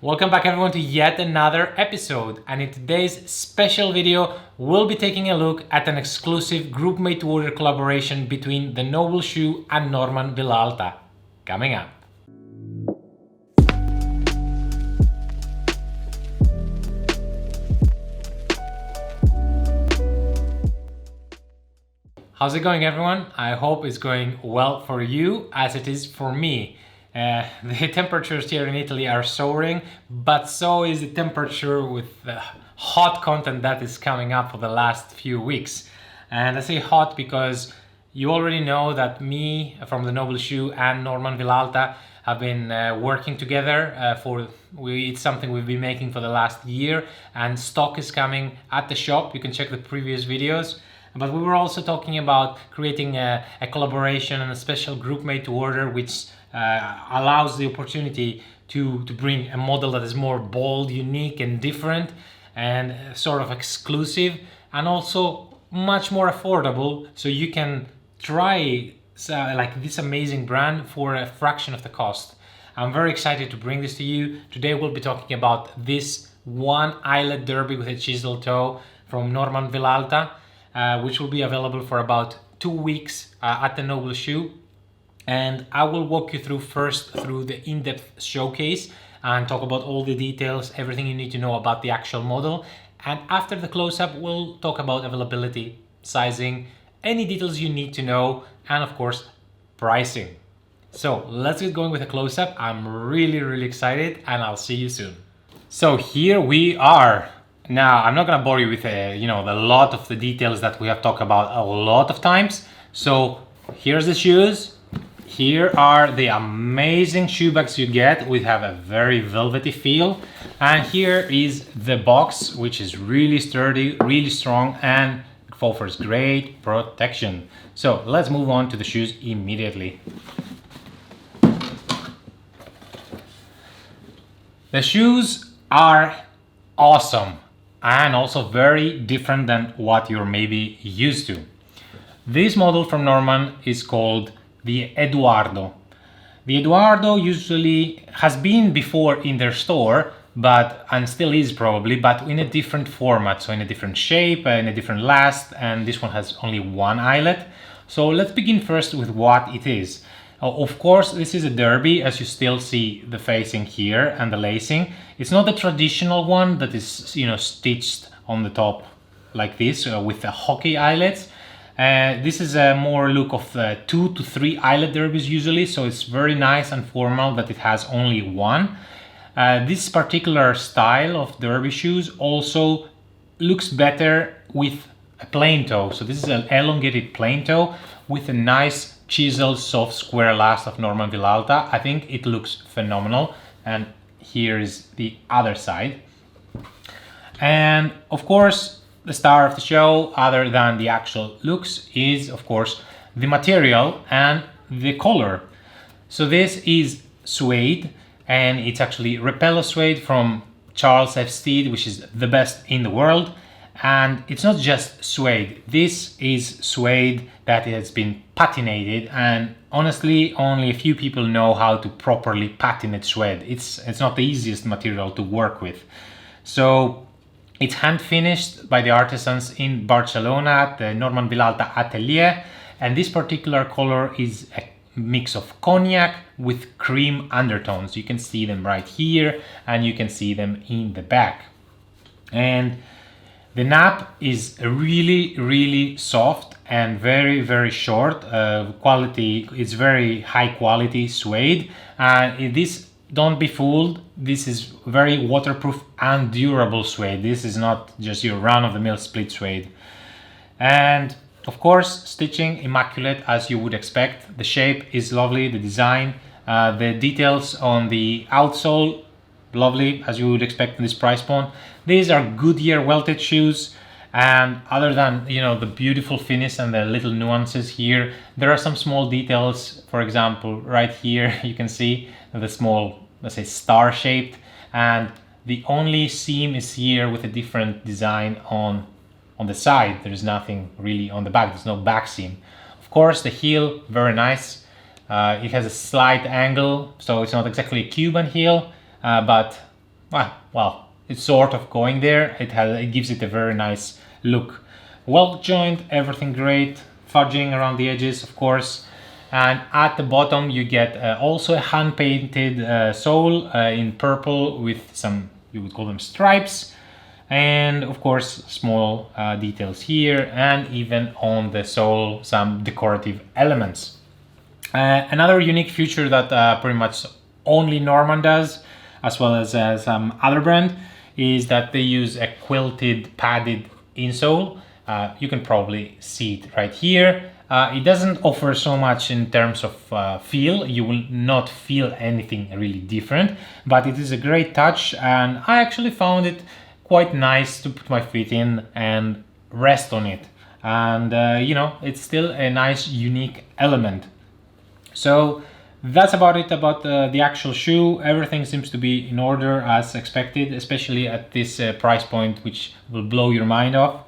Welcome back everyone to yet another episode, and in today's special video we'll be taking a look at an exclusive group made to order collaboration between the Noble Shoe and Norman Vilalta. Coming up. How's it going everyone? I hope it's going well for you as it is for me. The temperatures here in Italy are soaring, but so is the temperature with the hot content that is coming up for the last few weeks. And I say hot because you already know that me from the Noble Shoe and Norman Vilalta have been working together it's something we've been making for the last year, and stock is coming at the shop. You can check the previous videos. But we were also talking about creating a collaboration and a special group made to order, which allows the opportunity to bring a model that is more bold, unique and different and sort of exclusive, and also much more affordable, so you can try like this amazing brand for a fraction of the cost. I'm very excited to bring this to you. Today we'll be talking about this one Eyelet derby with a chisel toe from Norman Vilalta, which will be available for about 2 weeks at the Noble Shoe. And I will walk you through the in-depth showcase and talk about all the details, everything you need to know about the actual model. And after the close-up, we'll talk about availability, sizing, any details you need to know, and of course, pricing. So let's get going with a close-up. I'm really excited, and I'll see you soon. So here we are. Now, I'm not gonna bore you with a lot of the details that we have talked about a lot of times. So here's the shoes. Here are the amazing shoe bags you get. We have a very velvety feel. And here is the box, which is really sturdy, really strong, and it offers great protection. So let's move on to the shoes immediately. The shoes are awesome and also very different than what you're maybe used to. This model from Norman is called the Eduardo. The Eduardo usually has been before in their store, and still is probably, but in a different format, so in a different shape, in a different last, and this one has only one eyelet. So let's begin first with what it is. Of course, this is a derby, as you still see the facing here and the lacing. It's not the traditional one that is, stitched on the top like this with the hockey eyelets. This is a more look of 2 to 3 eyelet derbies usually, so it's very nice and formal that it has only one. This particular style of derby shoes also looks better with a plain toe. So this is an elongated plain toe with a nice chiseled soft square last of Norman Vilalta. I think it looks phenomenal. And here is the other side. And of course, the star of the show, other than the actual looks, is of course the material and the color. So this is suede, and it's actually Repello suede from Charles F. Stead, which is the best in the world. And it's not just suede. This is suede that has been patinated, and honestly only a few people know how to properly patinate suede. It's not the easiest material to work with. So it's hand finished by the artisans in Barcelona at the Norman Vilalta Atelier, and this particular color is a mix of cognac with cream undertones. You can see them right here, and you can see them in the back. And the nap is really soft and very short. Quality is very high quality suede. This, don't be fooled, this is very waterproof and durable suede. This is not just your run-of-the-mill split suede. And of course, stitching immaculate as you would expect. The shape is lovely, the design, the details on the outsole, lovely as you would expect in this price point. These are Goodyear welted shoes, and other than the beautiful finish and the little nuances here, there are some small details. For example, right here you can see the small, let's say, star shaped, and the only seam is here with a different design on the side. There's nothing really on the back, there's no back seam. Of course, the heel, very nice. It has a slight angle, so it's not exactly a Cuban heel, but well, it's sort of going there. It gives it a very nice look. Well joined, everything great, fudging around the edges, of course. And at the bottom you get also a hand painted sole in purple with some, you would call them stripes, and of course small details here, and even on the sole some decorative elements. Another unique feature that pretty much only Norman does, as well as some other brand, is that they use a quilted padded insole. You can probably see it right here. It doesn't offer so much in terms of feel. You will not feel anything really different, but it is a great touch, and I actually found it quite nice to put my feet in and rest on it. And you know, it's still a nice unique element. So that's about it about the actual shoe. Everything seems to be in order as expected, especially at this price point, which will blow your mind off.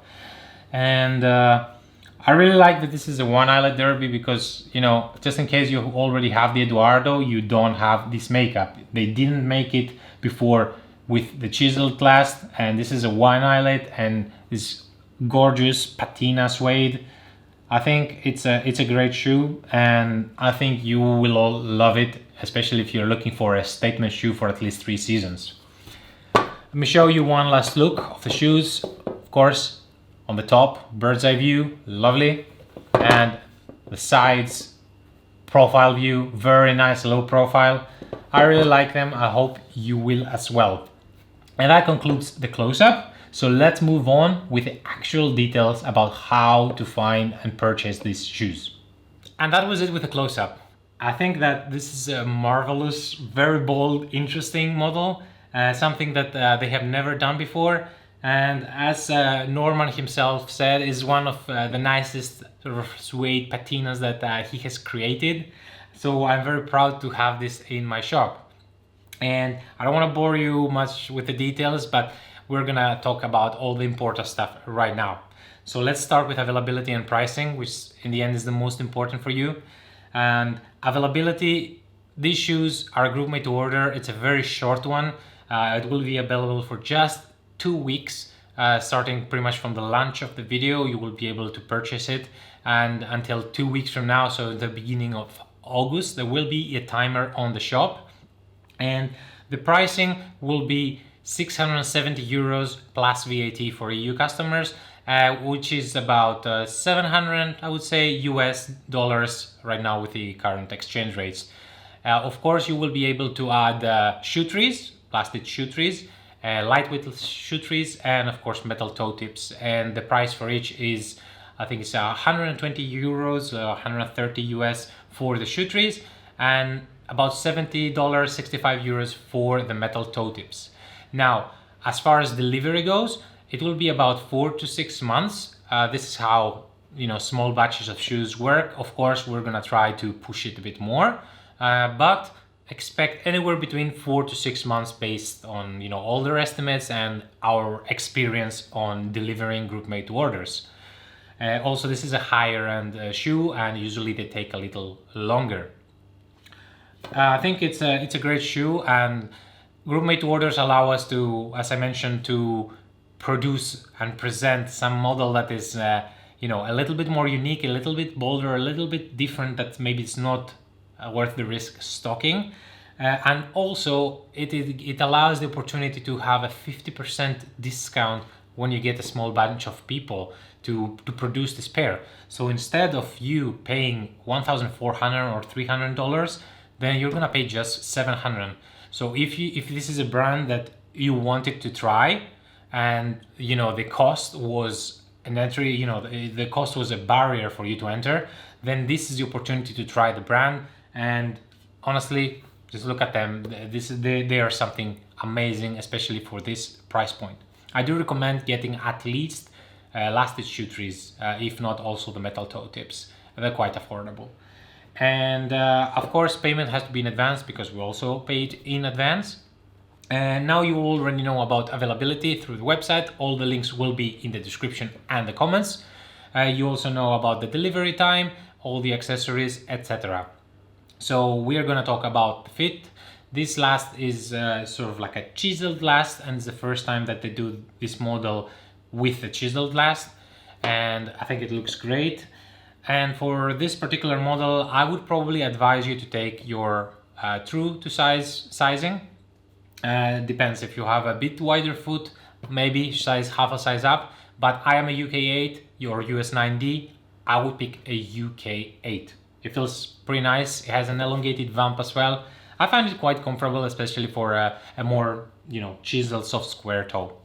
And I really like that this is a one eyelet derby, because, you know, just in case you already have the Eduardo, you don't have this makeup. They didn't make it before with the chiseled clasp, and this is a one eyelet and this gorgeous patina suede. I think it's a great shoe, and I think you will all love it, especially if you're looking for a statement shoe for at least 3 seasons. Let me show you one last look of the shoes. Of course, on the top, bird's eye view, lovely, and the sides, profile view, very nice low profile. I really like them. I hope you will as well. And that concludes the close-up. So let's move on with the actual details about how to find and purchase these shoes. And that was it with the close-up. I think that this is a marvelous, very bold, interesting model, something that they have never done before. And as Norman himself said, is one of the nicest sort of suede patinas that he has created. So I'm very proud to have this in my shop. And I don't want to bore you much with the details, but we're gonna talk about all the important stuff right now. So let's start with availability and pricing, which in the end is the most important for you. And availability, these shoes are group made to order. It's a very short one. It will be available for just 2 weeks, starting pretty much from the launch of the video. You will be able to purchase it, and until 2 weeks from now, so the beginning of August, there will be a timer on the shop, and the pricing will be 670 euros plus VAT for EU customers, which is about 700, I would say, US dollars right now with the current exchange rates. Of course, you will be able to add shoe trees, plastic shoe trees, lightweight shoe trees, and of course metal toe tips. And the price for each is, I think it's 120 euros, 130 US for the shoe trees, and about $70, 65 euros for the metal toe tips. Now, as far as delivery goes, it will be about 4 to 6 months. This is how, you know, small batches of shoes work. Of course, we're gonna try to push it a bit more, but expect anywhere between 4 to 6 months based on, you know, older estimates and our experience on delivering group made to orders. Also, this is a higher end shoe, and usually they take a little longer. I think it's a great shoe, and group made to orders allow us to, as I mentioned, to produce and present some model that is, you know, a little bit more unique, a little bit bolder, a little bit different, that maybe it's not worth the risk stocking. And also it allows the opportunity to have a 50% discount when you get a small bunch of people to produce this pair. So instead of you paying $1,400 or $300, then you're gonna pay just $700. So if this is a brand that you wanted to try, and you know the cost was an entry, you know, the cost was a barrier for you to enter, then this is the opportunity to try the brand. And honestly, just look at them. They are something amazing, especially for this price point. I do recommend getting at least lasted shoe trees, if not also the metal toe tips. They're quite affordable. And of course, payment has to be in advance, because we also paid in advance. And now you already know about availability through the website. All the links will be in the description and the comments. You also know about the delivery time, all the accessories, etc. So we are going to talk about the fit. This last is sort of like a chiseled last, and it's the first time that they do this model with a chiseled last, and I think it looks great. And for this particular model, I would probably advise you to take your true to size sizing. Depends, if you have a bit wider foot, maybe size half a size up, but I am a UK 8, you're US 9D, I would pick a UK 8. It feels pretty nice, it has an elongated vamp as well. I find it quite comfortable, especially for a more, you know, chiseled soft square toe.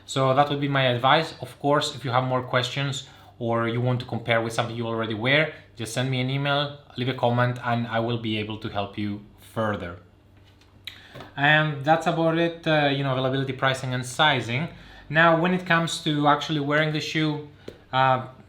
So that would be my advice. Of course, if you have more questions or you want to compare with something you already wear, just send me an email, leave a comment, and I will be able to help you further. And that's about it, you know, availability, pricing, and sizing. Now, when it comes to actually wearing the shoe,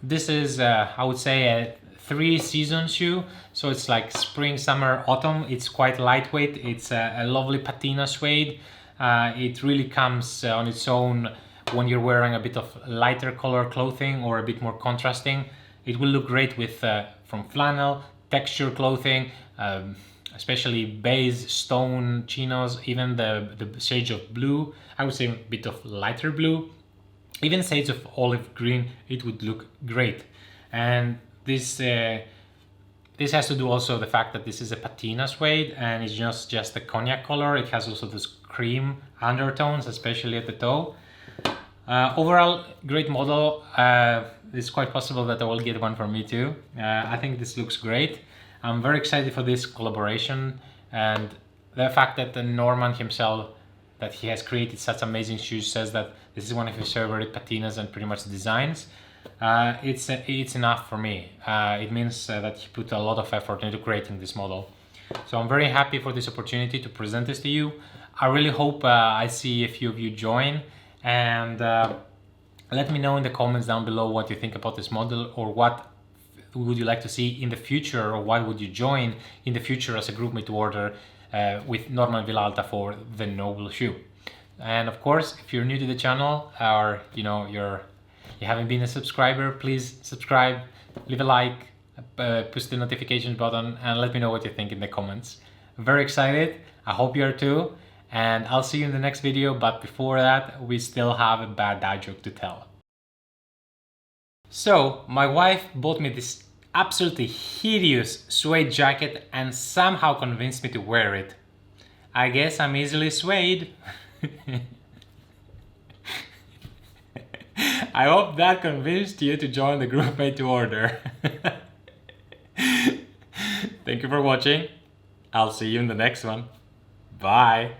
this is, I would say, a 3-season shoe. So it's like spring, summer, autumn. It's quite lightweight. It's a lovely patina suede. It really comes on its own when you're wearing a bit of lighter color clothing or a bit more contrasting. It will look great with from flannel, texture clothing, especially beige, stone, chinos, even the shades of blue. I would say a bit of lighter blue, even shades of olive green. It would look great. And this has to do also the fact that this is a patina suede and it's just a cognac color. It has also those cream undertones, especially at the toe. Overall, great model. It's quite possible that I will get one for me too. I think this looks great. I'm very excited for this collaboration, and the fact that the Norman himself, that he has created such amazing shoes, says that this is one of his favorite patinas and pretty much designs. It's enough for me. It means that he put a lot of effort into creating this model. So I'm very happy for this opportunity to present this to you. I really hope I see a few of you join, and let me know in the comments down below what you think about this model, or what would you like to see in the future, or why would you join in the future as a group made to order with Norman Vilalta for the Noble shoe. And of course, if you're new to the channel, or you know you haven't been a subscriber, please subscribe, leave a like, push the notification button, and let me know what you think in the comments. I'm very excited. I hope you are too, and I'll see you in the next video. But before that, we still have a bad dad joke to tell. So my wife bought me this absolutely hideous suede jacket and somehow convinced me to wear it. I guess I'm easily swayed. I hope that convinced you to join the group made to order. Thank you for watching. I'll see you in the next one. Bye.